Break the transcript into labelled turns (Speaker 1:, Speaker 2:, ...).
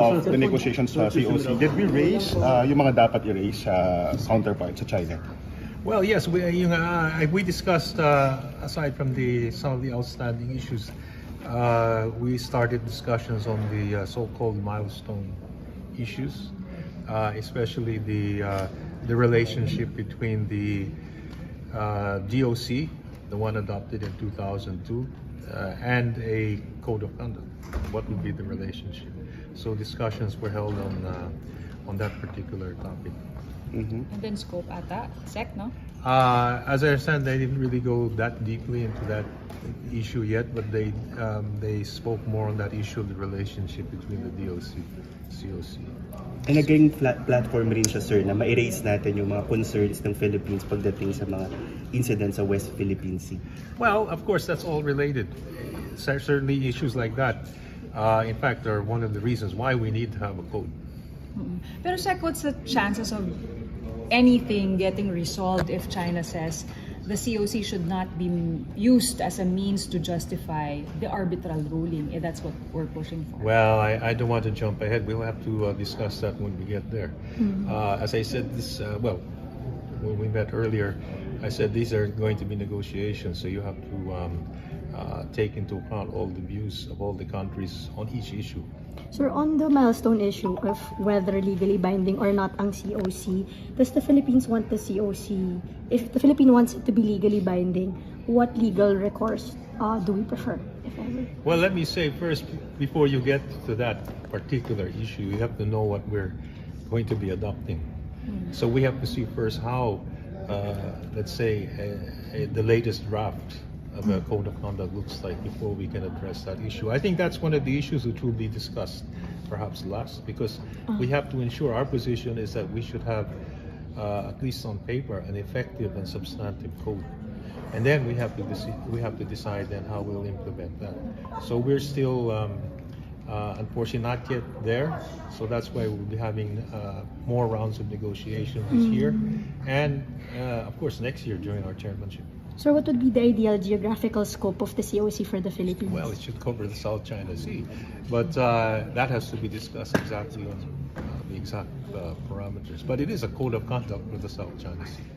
Speaker 1: of the negotiations sa COC, did we raise yung mga dapat i-raise sa counterpart sa China?
Speaker 2: Well, yes, we discussed, aside from some of the outstanding issues, we started discussions on the so-called milestone issues, especially the relationship between the DOC, the one adopted in 2002, and a code of conduct. What would be the relationship? So discussions were held on that particular topic.
Speaker 3: And then scope ata, SEC, no?
Speaker 2: As I understand, they didn't really go that deeply into that issue yet, but they spoke more on that issue of the relationship between the DOC, COC.
Speaker 4: And naging platform rin siya, sir, na ma-erase natin yung mga concerns ng Philippines pagdating sa mga incidents sa West Philippine Sea.
Speaker 2: Well, of course, that's all related. Certainly issues like that, in fact, are one of the reasons why we need to have a code.
Speaker 3: Pero Sec, what's the chances of anything getting resolved if China says the COC should not be used as a means to justify the arbitral ruling? That's what we're pushing for.
Speaker 2: Well, I don't want to jump ahead. We'll have to discuss that when we get there. As I said, when we met earlier, I said these are going to be negotiations, so you have to take into account all the views of all the countries on each issue.
Speaker 5: Sir, on the milestone issue of whether legally binding or not ang COC, does the Philippines want the COC, if the Philippines wants it to be legally binding, what legal recourse do we prefer, if ever?
Speaker 2: Well, let me say first, before you get to that particular issue, you have to know what we're going to be adopting. So we have to see first how, let's say, the latest draft of a code of conduct looks like before we can address that issue. I think that's one of the issues which will be discussed perhaps last, because we have to ensure our position is that we should have, at least on paper, an effective and substantive code. And then we have to decide then how we'll implement that. So we're still, unfortunately, not yet there. So that's why we'll be having more rounds of negotiations this year, and of course next year during our chairmanship.
Speaker 5: Sir, what would be the ideal geographical scope of the COC for the Philippines?
Speaker 2: Well, it should cover the South China Sea, but that has to be discussed exactly on the exact parameters. But it is a code of conduct for the South China Sea.